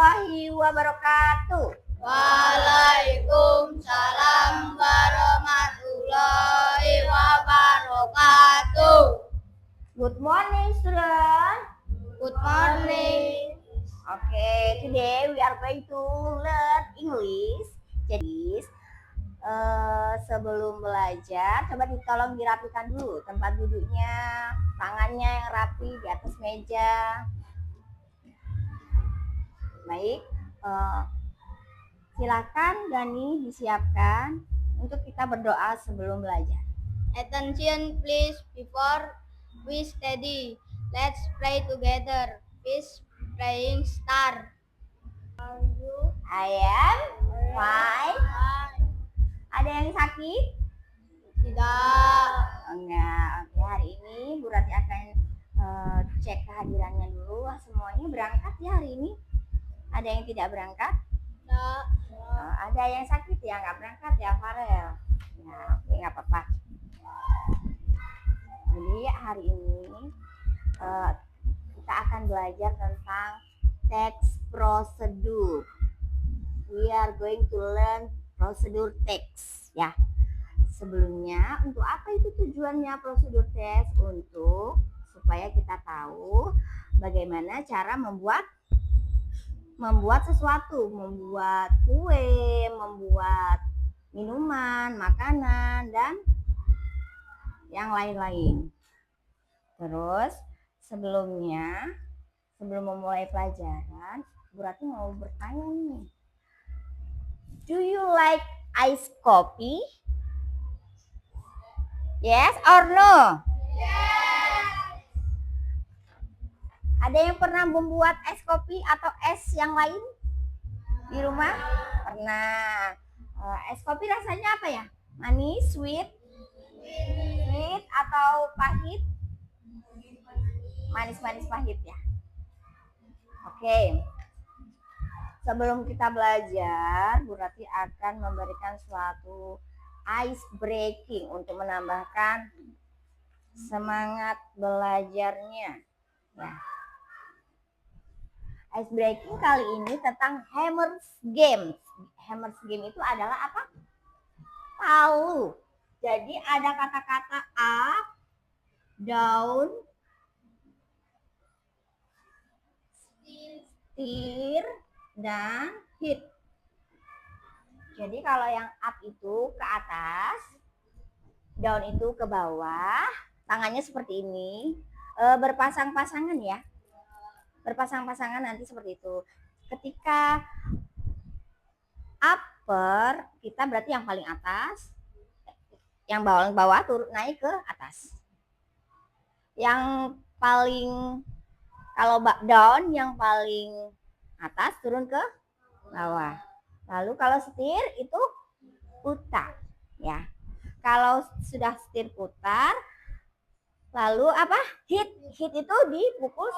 warahmatullahi wabarakatuh. Waalaikumsalam warahmatullahi wabarakatuh. Good morning, student. Good morning. Okay, today we are going to learn English. Jadi, sebelum belajar, coba tolong dirapikan dulu tempat duduknya, tangannya yang rapi di atas meja. Baik, silakan Gani disiapkan untuk kita berdoa sebelum belajar. Attention please before we study. Let's pray together. Please praying start. I am fine. Ada yang sakit? Tidak. Enggak. Oke, hari ini Bu Rati akan cek kehadirannya dulu. Semuanya berangkat ya hari ini? Ada yang tidak berangkat? Tidak. Ada yang sakit ya, nggak berangkat ya, Farel? Ya, oke, nggak apa-apa. Jadi hari ini kita akan belajar tentang text procedure. We are going to learn procedure text ya. Sebelumnya, untuk apa itu tujuannya prosedur text? Untuk supaya kita tahu bagaimana cara membuat sesuatu, membuat kue, membuat minuman, makanan, dan yang lain-lain. Terus sebelum memulai pelajaran, Bu Rati mau bertanya nih. Do you like ice coffee? Yes or no? Yes. Ada yang pernah membuat es kopi atau es yang lain di rumah? Pernah. Es kopi rasanya apa ya? Manis, sweet, atau pahit? Manis-manis pahit ya. Oke. Sebelum kita belajar, Bu Rati akan memberikan suatu ice breaking untuk menambahkan semangat belajarnya. Ya. Ice breaking kali ini tentang Hammer's Game. Hammer's Game itu adalah apa? Palu. Jadi ada kata-kata up, down, steer, dan hit. Jadi kalau yang up itu ke atas, down itu ke bawah, tangannya seperti ini, berpasang-pasangan ya. Berpasang-pasangan nanti seperti itu. Ketika upper, kita berarti yang paling atas, yang bawah turun naik ke atas. Yang paling, kalau down, yang paling atas turun ke bawah. Lalu kalau setir itu putar ya. Kalau sudah setir putar, lalu apa? Hit itu dipukul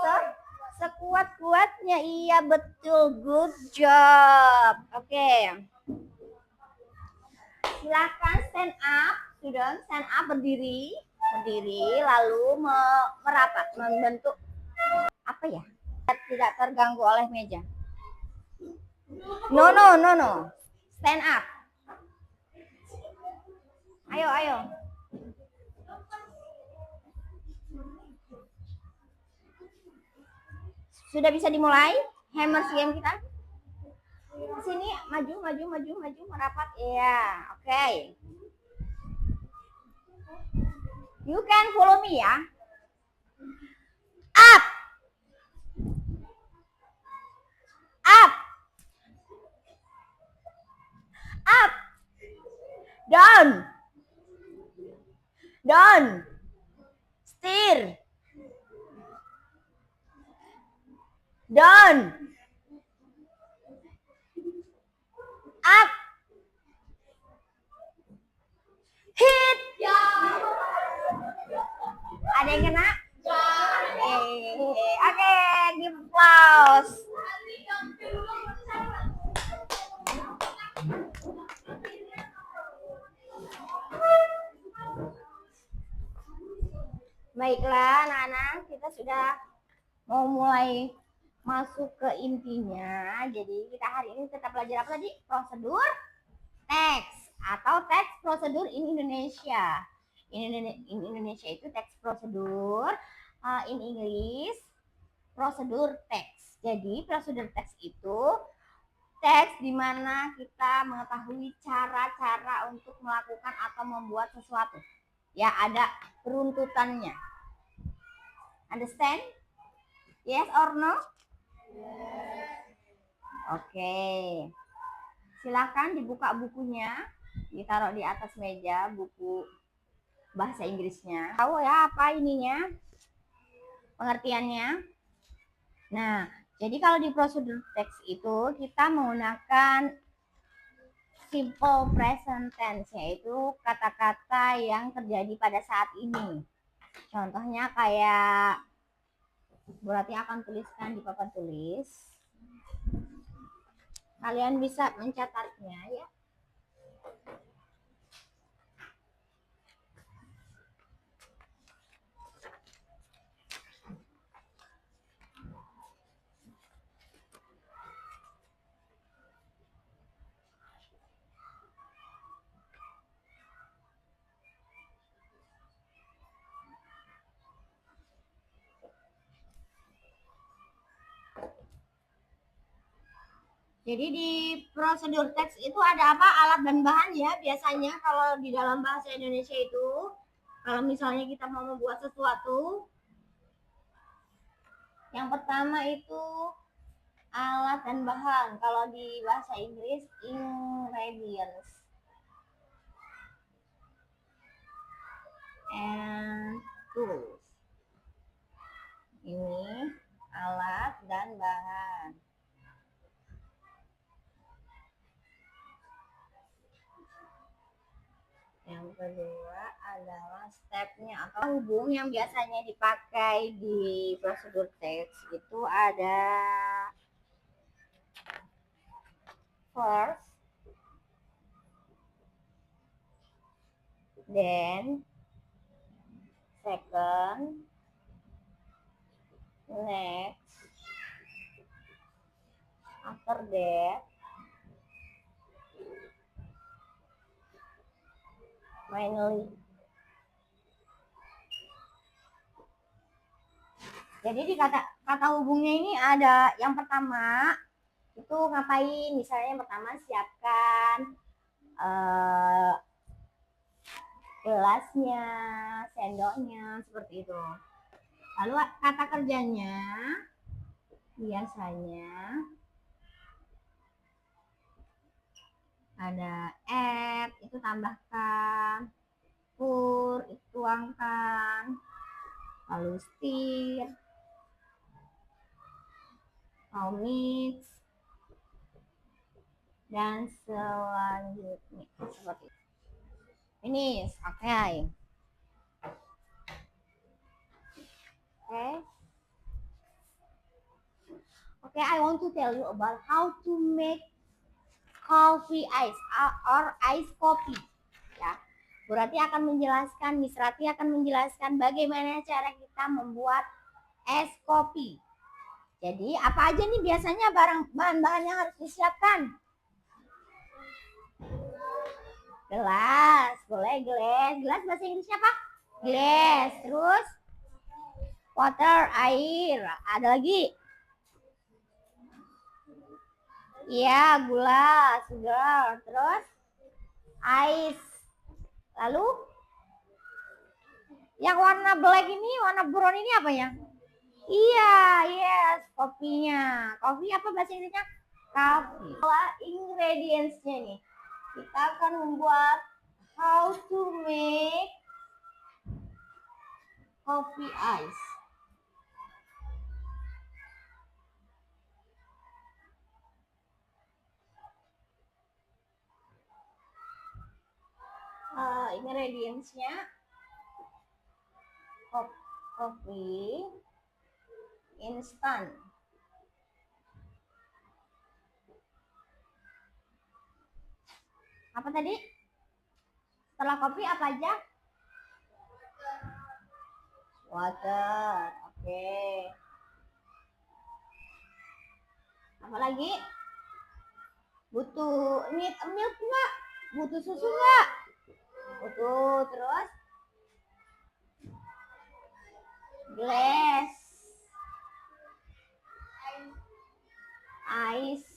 sekuat-kuatnya. Iya betul, good job. Oke. Silakan stand up, student, stand up, berdiri, lalu merapat, membentuk apa ya? Tidak terganggu oleh meja. No. Stand up. Ayo. Sudah bisa dimulai Hammer's Game kita? Sini, maju, merapat. Iya, oke. You can follow me ya. Up. Down. Steer. Down. Up. Hit. Ada yang kena? Oke, give applause. Baiklah anak-anak, kita sudah mau mulai masuk ke intinya. Jadi kita hari ini tetap belajar apa tadi? Prosedur teks atau teks prosedur in Indonesia. In Indonesia itu teks prosedur, in English prosedur teks. Jadi prosedur teks itu teks di mana kita mengetahui cara-cara untuk melakukan atau membuat sesuatu. Ya, ada runtutannya. Understand? Yes or no? Oke. Silakan dibuka bukunya, ditaruh di atas meja buku bahasa Inggrisnya. Tahu ya apa ininya? Pengertiannya? Nah, jadi kalau di prosedur teks itu kita menggunakan simple present tense, yaitu kata-kata yang terjadi pada saat ini. Contohnya kayak berarti akan tuliskan di papan tulis. Kalian bisa mencatatnya ya. Jadi di prosedur teks itu ada apa? Alat dan bahan ya. Biasanya kalau di dalam bahasa Indonesia itu, kalau misalnya kita mau membuat sesuatu, yang pertama itu alat dan bahan. Kalau di bahasa Inggris, ingredients. And tools. Ini alat dan bahan. Yang kedua adalah stepnya atau hubung yang biasanya dipakai di prosedur teks itu ada first, then, second, next, after that, finally. Jadi di kata hubungnya ini ada yang pertama itu ngapain? Misalnya yang pertama siapkan gelasnya, sendoknya, seperti itu. Lalu kata kerjanya biasanya ada add, itu tambahkan, pour, itu tuangkan, lalu stir, mix, dan selanjutnya seperti itu. Finish, okay. Okay, I want to tell you about how to make coffee ice or ice coffee. Ya, Bu Rati akan menjelaskan, Miss Rati akan menjelaskan bagaimana cara kita membuat es kopi. Jadi apa aja nih biasanya bahan-bahan yang harus disiapkan? Gelas, boleh gelas. Gelas bahasa Inggrisnya apa? Glass. Terus water, air. Ada lagi? Iya, gula, sugar. Terus ice. Lalu yang warna black ini, warna brown ini apa ya? Iya, yes, kopinya. Kopi apa bahasa Inggrisnya? Coffee. Ingredients-nya nih. Kita akan membuat how to make coffee ice. Ingredients-nya kopi instan. Apa tadi? Setelah kopi apa aja? Water. Oke. Apa lagi? Butuh milk nggak? Butuh susu nggak? Butuh. Terus glass, ice.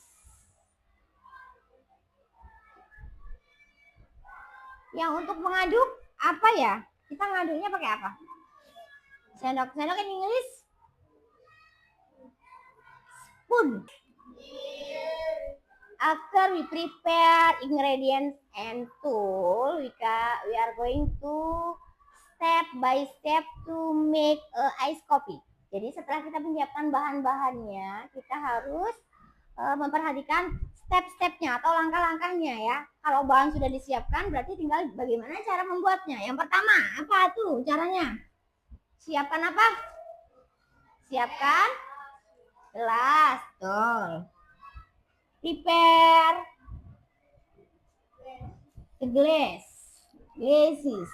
Yang untuk mengaduk apa ya? Kita ngaduknya pakai apa? Sendok in English spoon. After we prepare ingredients and tool, we are going to step by step to make ice coffee. Jadi setelah kita menyiapkan bahan-bahannya, kita harus memperhatikan step-stepnya atau langkah-langkahnya ya. Kalau bahan sudah disiapkan, berarti tinggal bagaimana cara membuatnya. Yang pertama, apa tuh caranya? Siapkan apa? Siapkan gelas, betul. Prepare the glasses.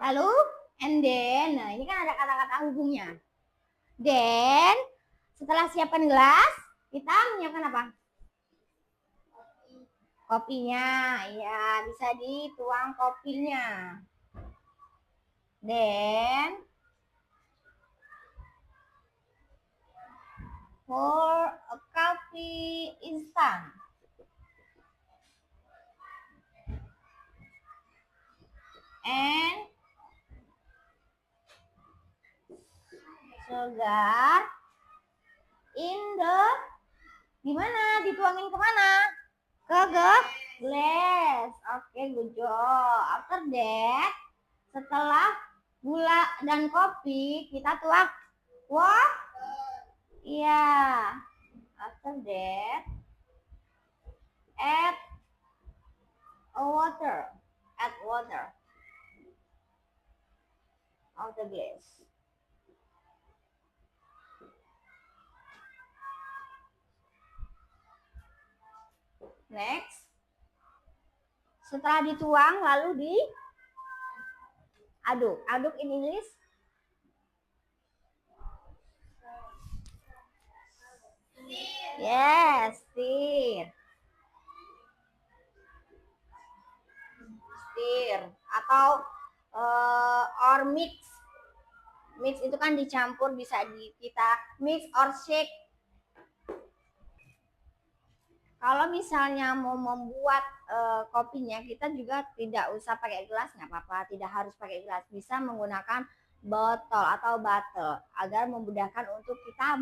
Lalu, and then, nah ini kan ada kata-kata hubungnya. Then, setelah siapkan gelas, kita menyiapkan apa? Kopinya, ya bisa dituang kopinya. Then, for a coffee instant. And sugar in the gimana? Dituangin kemana? Ke glass. Oke, good job. After that, setelah gula dan kopi, kita tuang iya. After that, add water of the glass. Next, setelah dituang lalu aduk in English yes, stir atau or mix itu kan dicampur, bisa kita mix or shake. Kalau misalnya mau membuat kopinya, kita juga tidak usah pakai gelas, nggak apa-apa, tidak harus pakai gelas, bisa menggunakan botol atau bottle agar memudahkan untuk kita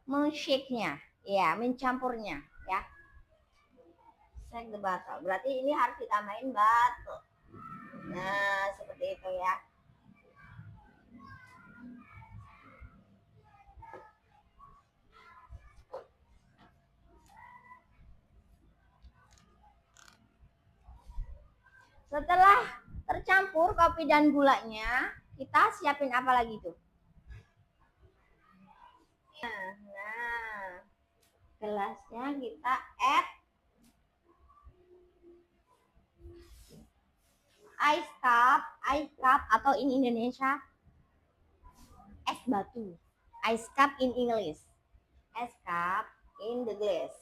men-shake-nya, ya, mencampurnya, ya. Shake the bottle, berarti ini harus ditambahin bottle. Nah, seperti itu ya. Setelah tercampur kopi dan gulanya, kita siapin apa lagi tuh? Nah, gelasnya kita add ice cup atau in Indonesia es batu. Ice cup in English. Ice cup in the glass.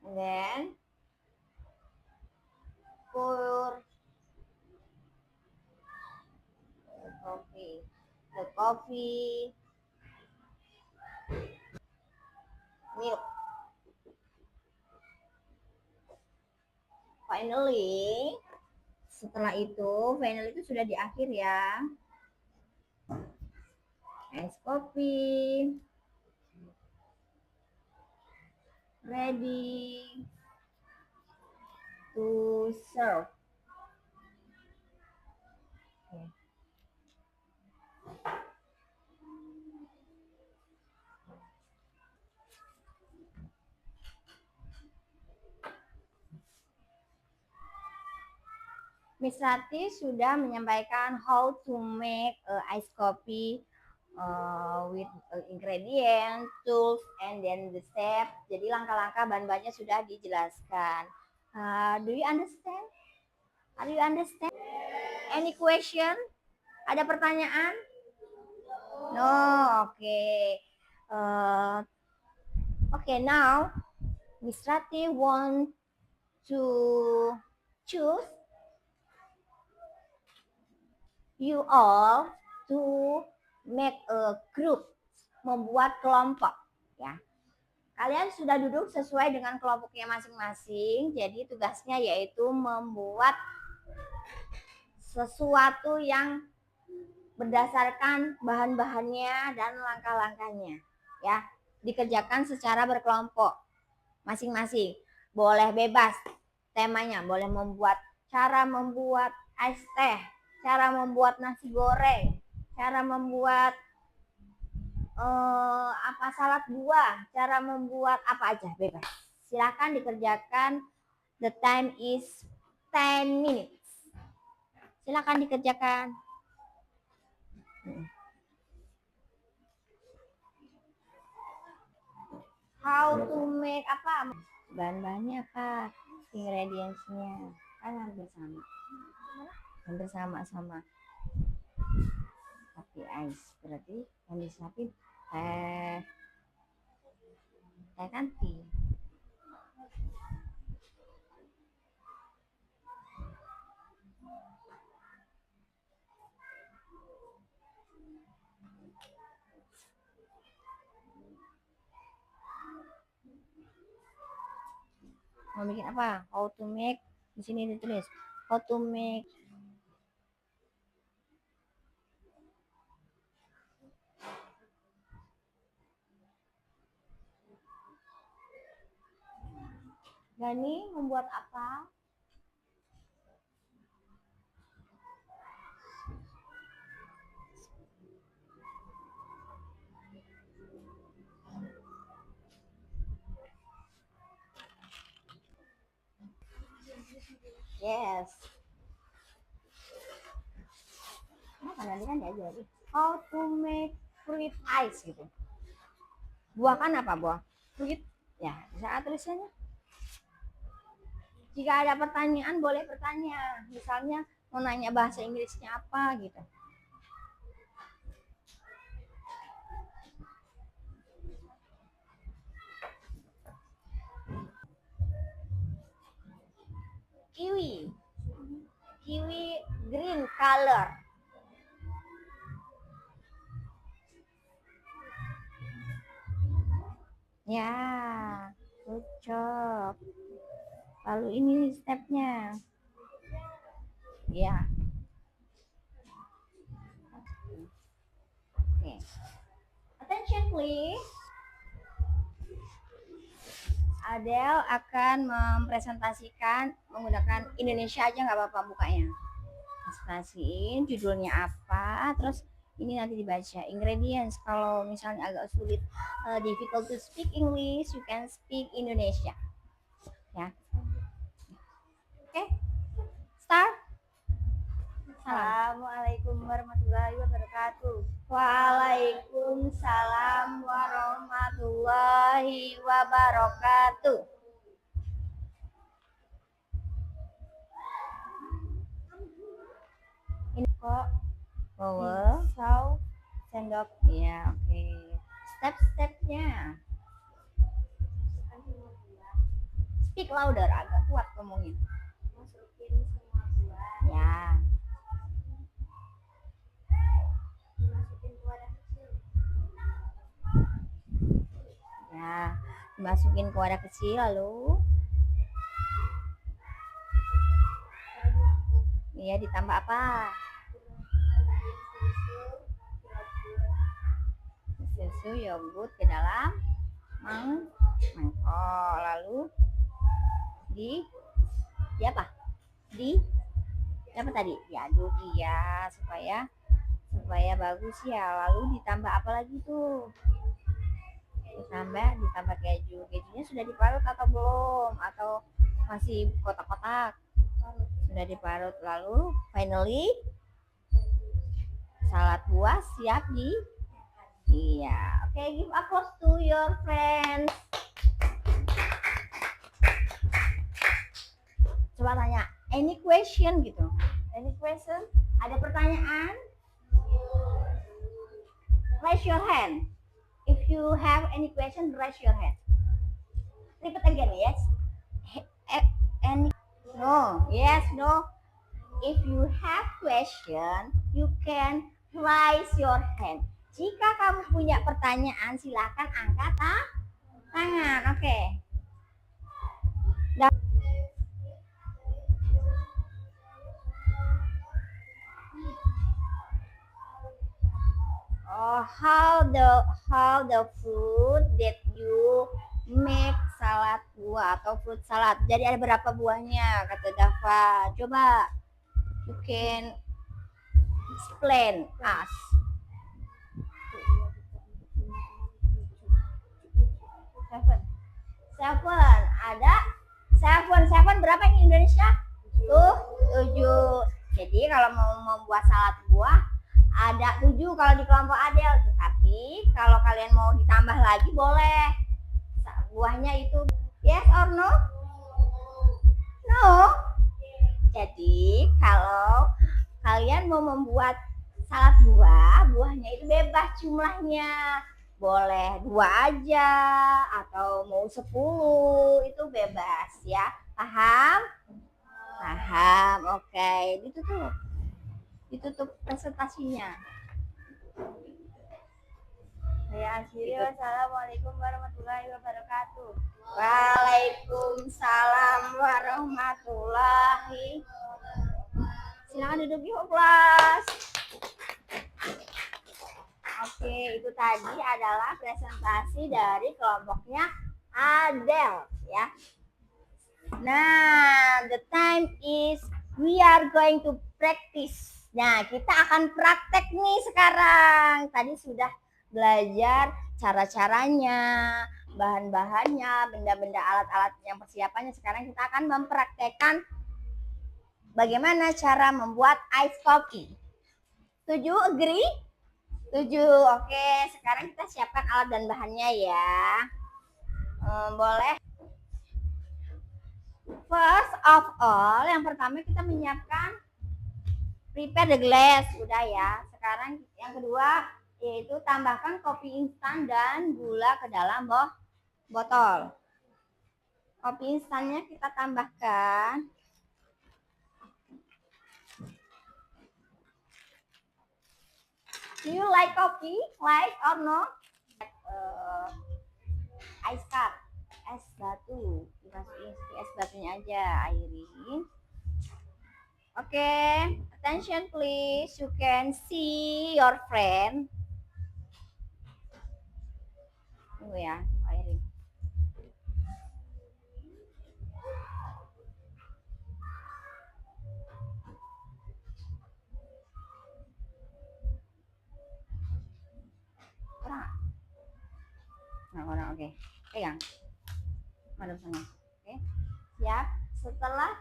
And then pour the coffee milk. Finally, setelah itu, sudah di akhir ya. Ice coffee ready to serve. Miss Rati sudah menyampaikan how to make ice coffee with ingredient, tools, and then the step. Jadi langkah-langkah bahan-bahannya sudah dijelaskan. Do you understand? Are you understand? Any question? Ada pertanyaan? No, okay. Okay, now Miss Rati want to choose you all to make a group, membuat kelompok ya. Kalian sudah duduk sesuai dengan kelompoknya masing-masing. Jadi tugasnya yaitu membuat sesuatu yang berdasarkan bahan-bahannya dan langkah-langkahnya ya. Dikerjakan secara berkelompok masing-masing. Boleh bebas temanya, boleh cara membuat es teh, cara membuat nasi goreng, cara membuat salad buah, cara membuat apa aja, bebas. Silakan dikerjakan. The time is 10 minutes. Silakan dikerjakan. How to make apa? Bahan-bahannya apa? Ingredientsnya kan hampir sama. Hampir sama. Tapi ice berarti yang disiapin teh kan tea. Mau bikin apa? How to make, di sini ditulis how to make Gani membuat apa? Yes. Nah, nanti kan diajarin how to make fruit ice gitu. Buah kan apa buah? Fruit. Ya, bisa tulisannya. Jika ada pertanyaan boleh bertanya. Misalnya mau nanya bahasa Inggrisnya apa gitu. Kiwi green color. Ya, good job. Lalu ini stepnya. Ya. Oke. Attention please. Adele akan mempresentasikan menggunakan Indonesia aja nggak apa-apa bukanya. Presentasiin judulnya apa, terus ini nanti dibaca ingredients. Kalau misalnya agak sulit, difficult to speak English, you can speak Indonesia. Ya. Oke. Start. Assalamualaikum warahmatullahi wabarakatuh. Waalaikumsalam warahmatullahi wabarakatuh. Ini kok bawel, pisau, sendok. Ya, oke. Step-stepnya. Speak louder, agak kuat ngomongin. Masukin semua buah. Ya. Dimasukin ke wadah kecil. Ya, dimasukin ke wadah kecil lalu iya ditambah apa? Susu, yogurt ke dalam mangkok, lalu di apa? Di apa tadi? Diaduk ya supaya bagus ya. Lalu ditambah apa lagi tuh? Ditambah kejunya sudah diparut atau belum? Atau masih kotak-kotak? Sudah diparut. Lalu finally salad buah siap Iya, oke, give applause to your friends. Coba tanya, any question gitu? Any question? Ada pertanyaan? Raise your hand. If you have any question, raise your hand. Repeat again, yes? Any? No, yes, no. If you have question, you can raise your hand. Jika kamu punya pertanyaan, silakan angkat tangan. Oke. Oh, how the fruit that you make salad buah atau fruit salad. Jadi ada berapa buahnya kata Dava. Coba you can explain us. Seven. Ada seven berapa ini Indonesia? Tujuh. Jadi kalau mau membuat salad buah ada 7 kalau di kelompok Adel. Tetapi kalau kalian mau ditambah lagi boleh. Buahnya itu yes or no? No. Jadi kalau kalian mau membuat salad buah, buahnya itu bebas jumlahnya. Boleh 2 aja atau mau 10 itu bebas ya. Paham? Paham. Oke. Ditutup presentasinya. Saya akhiri. Wassalamualaikum warahmatullahi wabarakatuh. Waalaikumsalam warahmatullahi. Silakan duduk yuk kelas. Oke, itu tadi adalah presentasi dari kelompoknya Adel ya. Nah, the time is we are going to practice. Nah, kita akan praktek nih sekarang. Tadi sudah belajar cara-caranya, bahan-bahannya, benda-benda alat-alat yang persiapannya. Sekarang kita akan mempraktekkan bagaimana cara membuat ice coffee. Setuju? Agree? Setuju. Oke, sekarang kita siapkan alat dan bahannya ya. Boleh. First of all, yang pertama kita menyiapkan prepare the glass, udah ya. Sekarang yang kedua yaitu tambahkan kopi instan dan gula ke dalam botol. Kopi instannya kita tambahkan. Do you like coffee? Like or no? Ice cup, es batu. Dimasukin es batunya aja, airin. Oke, attention please. You can see your friend. Tunggu ya, airin. Kurang, oke. Pegang. Madam sana. Oke. Siap. Setelah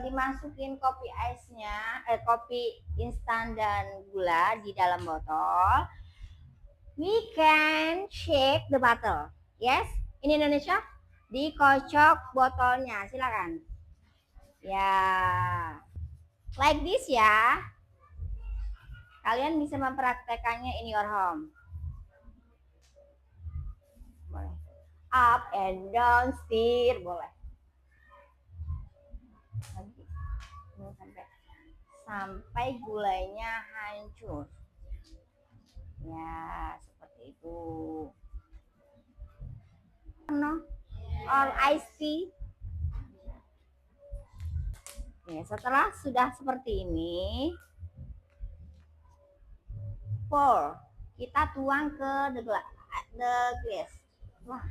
dimasukin kopi ice-nya, kopi instan dan gula di dalam botol, we can shake the bottle. Yes? In Indonesia, dikocok botolnya. Silakan. Ya. Like this ya. Kalian bisa mempraktekannya in your home. Boleh. Up and down, stir, boleh. Sampai gulanya hancur. Ya, seperti itu. No? Or iced tea. Oke, setelah sudah seperti ini, pour. Kita tuang ke the glass. Wah.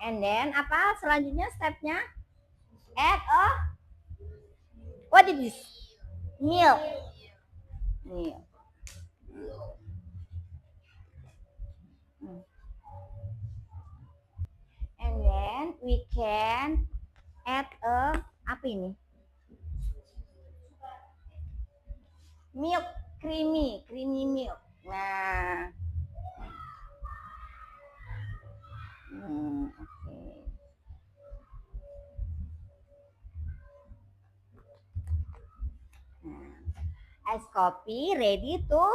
And then apa selanjutnya stepnya? Add what is this? Milk. Milk. And then we can add apa ini? Milk, creamy milk. Nah, oke. Nah, es kopi ready to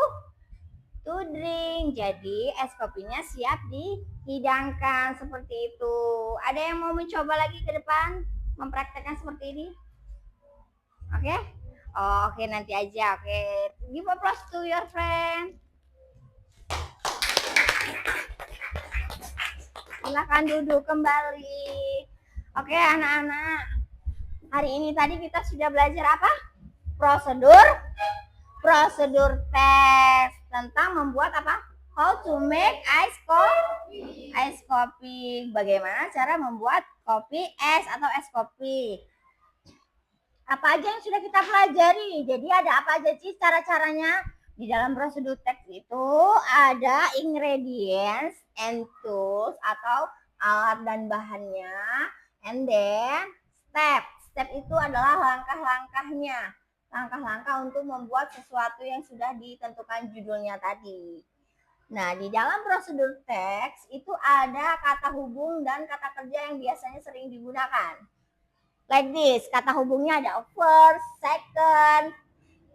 drink. Jadi es kopinya siap dihidangkan seperti itu. Ada yang mau mencoba lagi ke depan mempraktekkan seperti ini? Oke? Oh, oke, nanti aja. Oke, give applause to your friend. Silahkan duduk kembali. Oke, anak-anak. Hari ini tadi kita sudah belajar apa? Prosedur tes tentang membuat apa? How to make ice coffee. Bagaimana cara membuat kopi es atau es kopi. Apa aja yang sudah kita pelajari? Jadi ada apa aja sih cara-caranya? Di dalam prosedur teks itu ada ingredients and tools atau alat dan bahannya, and then step. Step itu adalah langkah-langkahnya. Langkah-langkah untuk membuat sesuatu yang sudah ditentukan judulnya tadi. Nah, di dalam prosedur teks itu ada kata hubung dan kata kerja yang biasanya sering digunakan. Like this, kata hubungnya ada first, second,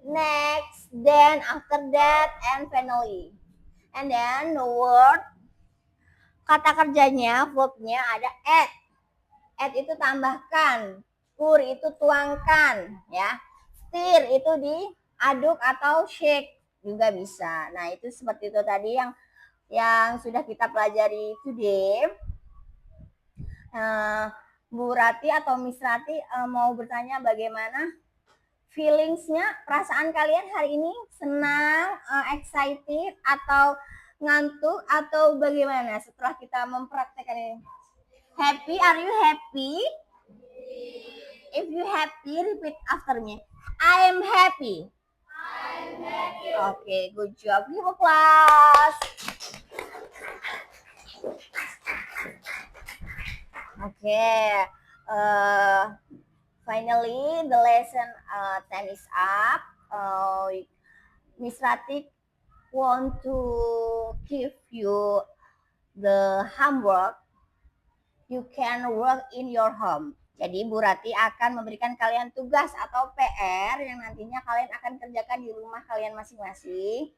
next, then, after that, and finally. And then the word, kata kerjanya, verbnya ada add. Add itu tambahkan, pour itu tuangkan, ya. Stir itu diaduk atau shake juga bisa. Nah, itu seperti itu tadi yang sudah kita pelajari today. Bu Rati atau Miss Rati mau bertanya bagaimana feelingsnya, perasaan kalian hari ini? Senang, excited, atau ngantuk, atau bagaimana setelah kita mempraktekkan ini? Happy? Are you happy? If you happy, repeat after me. I am happy. Okay, good job. Give applause. Okay. Finally, the lesson 10 is up. Miss Rati want to give you the homework. You can work in your home. Jadi Bu Rati akan memberikan kalian tugas atau PR yang nantinya kalian akan kerjakan di rumah kalian masing-masing.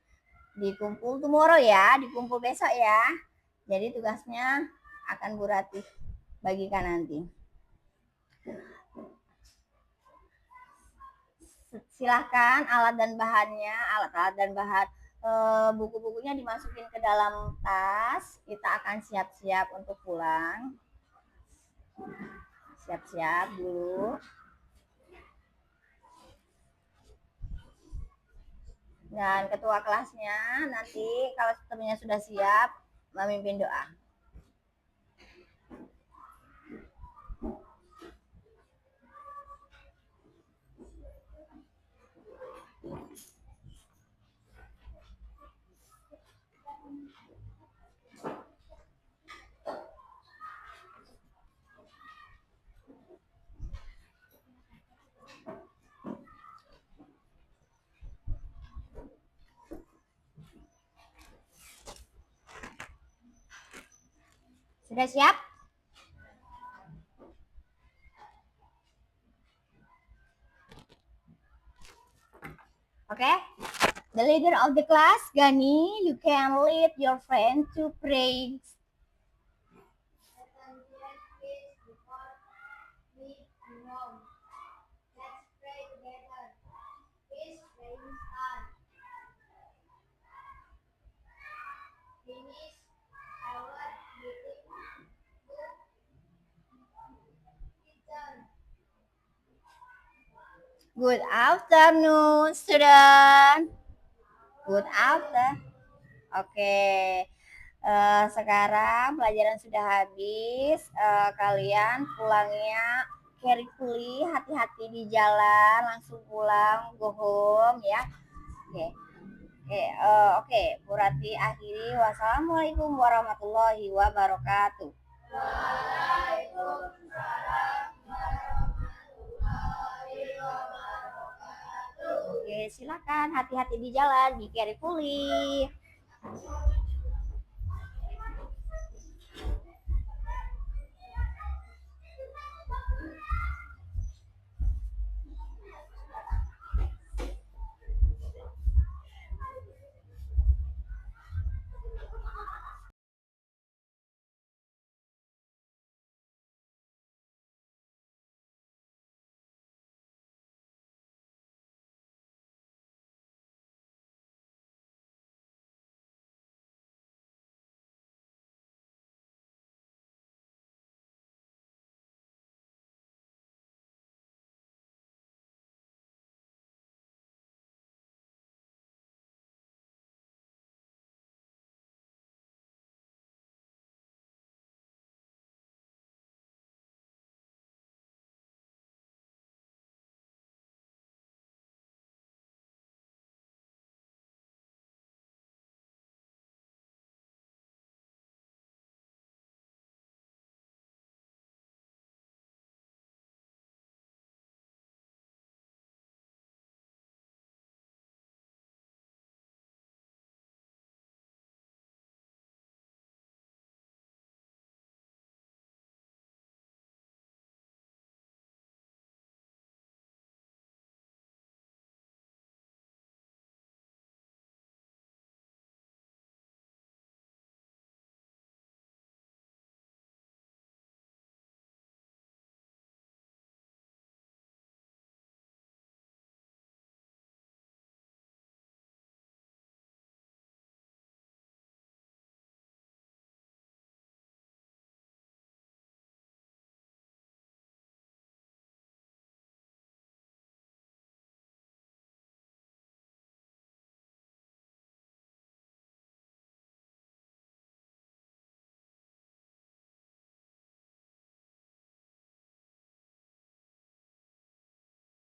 Dikumpul tomorrow ya, dikumpul besok ya. Jadi tugasnya akan Bu Rati bagikan nanti. Silahkan alat dan bahannya, alat-alat dan bahan buku-bukunya dimasukin ke dalam tas. Kita akan siap-siap untuk pulang. Siap-siap dulu. Dan ketua kelasnya nanti kalau semuanya sudah siap memimpin doa. Sudah siap? Okay? The leader of the class, Gani, you can lead your friend to pray. Good afternoon, student. Good afternoon. Oke. Sekarang pelajaran sudah habis. Kalian pulangnya carefully, hati-hati di jalan, langsung pulang, go home ya. Oke. Bu Rati akhiri. Wassalamualaikum warahmatullahi wabarakatuh. Oke, silakan hati-hati di jalan, be carefully.